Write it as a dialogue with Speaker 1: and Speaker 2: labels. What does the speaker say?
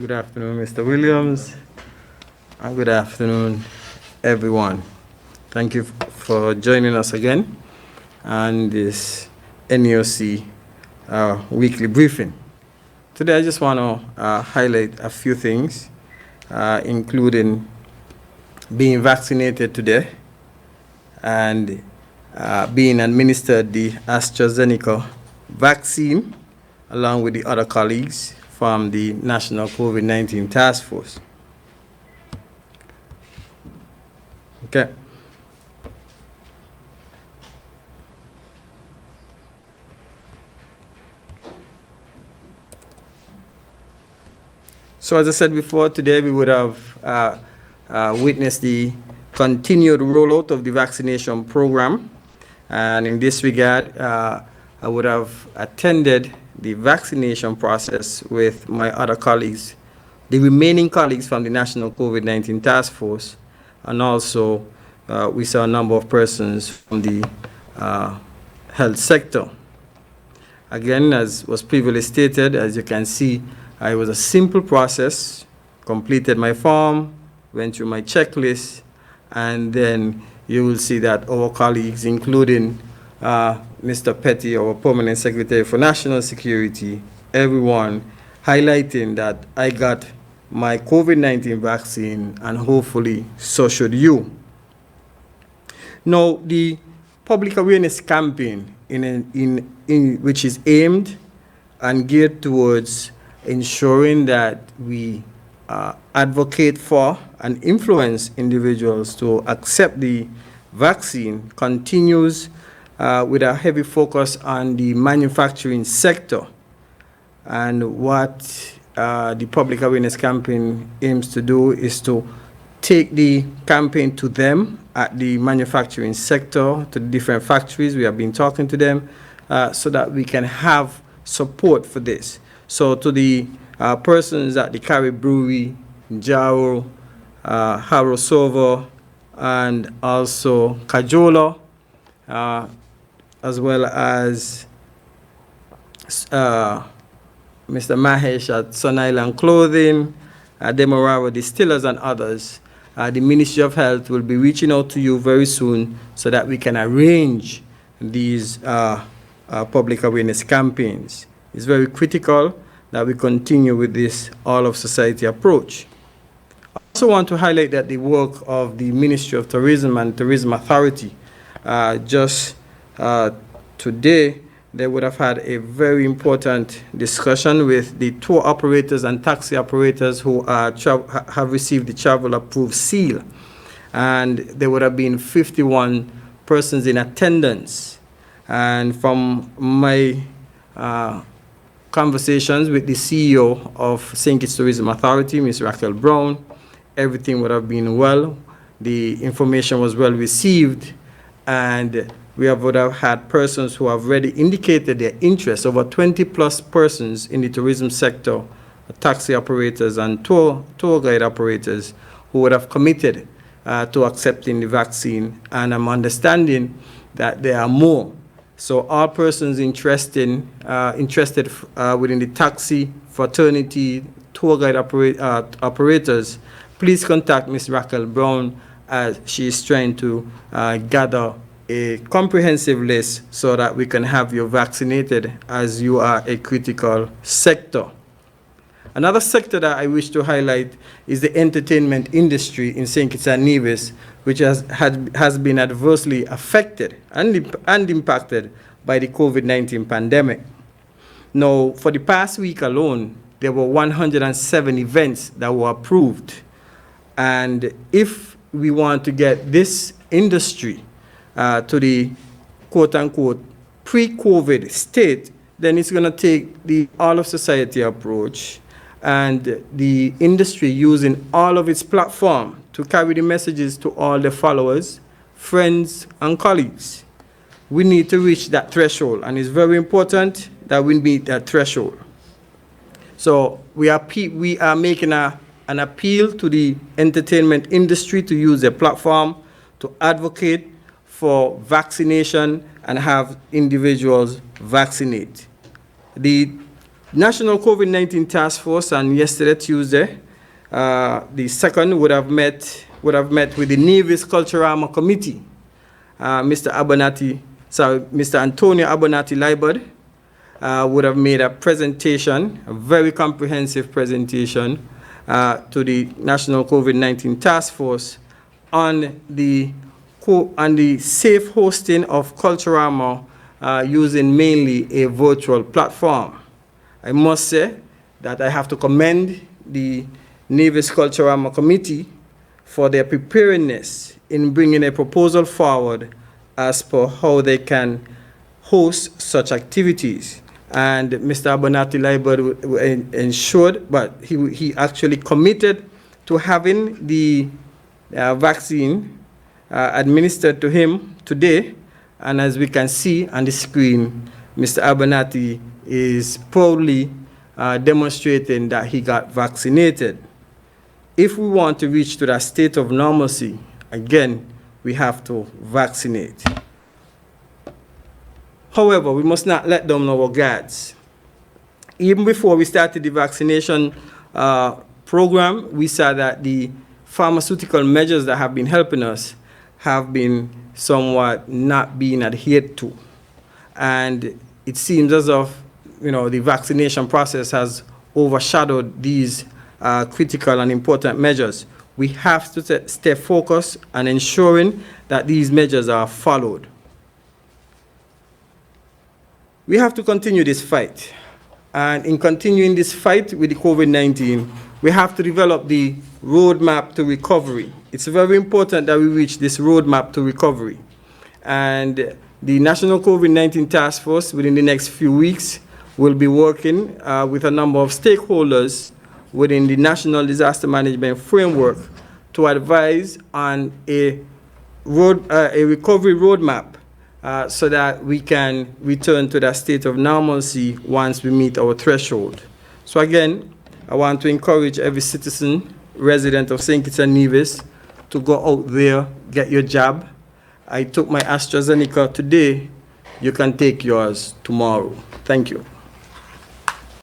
Speaker 1: Good afternoon, Mr. Williams, and good afternoon, everyone. Thank you for joining us again on this NEOC weekly briefing. Today, I just want to highlight a few things, including being vaccinated today and being administered the AstraZeneca vaccine, along with the other colleagues from the National COVID-19 Task Force. Okay. So as I said before, today we would have witnessed the continued rollout of the vaccination program. And in this regard, I would have attended the vaccination process with my other colleagues, the remaining colleagues from the National COVID-19 Task Force, and also we saw a number of persons from the health sector. Again, as was previously stated, as you can see, it was a simple process, completed my form, went through my checklist, and then you will see that our colleagues, including Mr. Petty, our Permanent Secretary for National Security, everyone highlighting that I got my COVID-19 vaccine, and hopefully so should you. Now, the public awareness campaign which is aimed and geared towards ensuring that we advocate for and influence individuals to accept the vaccine continues with a heavy focus on the manufacturing sector. And what the public awareness campaign aims to do is to take the campaign to them at the manufacturing sector, to the different factories. We have been talking to them so that we can have support for this. So to the persons at the Carib Brewery, Jaro, Harosova, and also Kajola, as well as Mr. Mahesh at Sun Island Clothing, Demerara Distillers, and others. The Ministry of Health will be reaching out to you very soon so that we can arrange these public awareness campaigns. It's very critical that we continue with this all-of-society approach. I also want to highlight that the work of the Ministry of Tourism and Tourism Authority, just today, they would have had a very important discussion with the tour operators and taxi operators who have received the travel approved seal. And there would have been 51 persons in attendance. And from my conversations with the CEO of St. Kitts Tourism Authority, Ms. Raquel Brown, everything would have been well. The information was well received, and we would have had persons who have already indicated their interest, over 20+ persons in the tourism sector, taxi operators and tour guide operators, who would have committed to accepting the vaccine. And I'm understanding that there are more. So all persons interested within the taxi, fraternity, tour guide operators, please contact Ms. Raquel Brown as she is trying to gather a comprehensive list so that we can have you vaccinated, as you are a critical sector. Another sector that I wish to highlight is the entertainment industry in St. Kitts and Nevis, which has been adversely affected and impacted by the COVID-19 pandemic. Now, for the past week alone, there were 107 events that were approved. And if we want to get this industry to the quote-unquote pre-COVID state, then it's going to take the all-of-society approach and the industry using all of its platform to carry the messages to all the followers, friends, and colleagues. We need to reach that threshold, and it's very important that we meet that threshold. So we are making an appeal to the entertainment industry to use their platform to advocate for vaccination and have individuals vaccinate. The National COVID-19 Task Force on yesterday, Tuesday, the second would have met with the Nevis Culturama Committee. Mr. Antonio Abonati Libod would have made a presentation, a very comprehensive presentation to the National COVID-19 Task Force on the safe hosting of Culturama using mainly a virtual platform. I must say that I have to commend the Nevis Culturama Committee for their preparedness in bringing a proposal forward as per how they can host such activities. And Mr. Abonati Libod ensured, but he actually committed to having the vaccine administered to him today. And as we can see on the screen, Mr. Abonati is proudly demonstrating that he got vaccinated. If we want to reach to that state of normalcy, again, we have to vaccinate. However, we must not let down our guards. Even before we started the vaccination program, we saw that the pharmaceutical measures that have been helping us have been somewhat not being adhered to. And it seems as if, the vaccination process has overshadowed these critical and important measures. We have to stay focused on ensuring that these measures are followed. We have to continue this fight. And in continuing this fight with the COVID-19, we have to develop the roadmap to recovery. It's very important that we reach this roadmap to recovery. And the National COVID-19 Task Force within the next few weeks will be working with a number of stakeholders within the National Disaster Management Framework to advise on a recovery roadmap so that we can return to that state of normalcy once we meet our threshold. So again, I want to encourage every citizen, resident of St. Kitts and Nevis, to go out there, get your jab. I took my AstraZeneca today. You can take yours tomorrow. Thank you.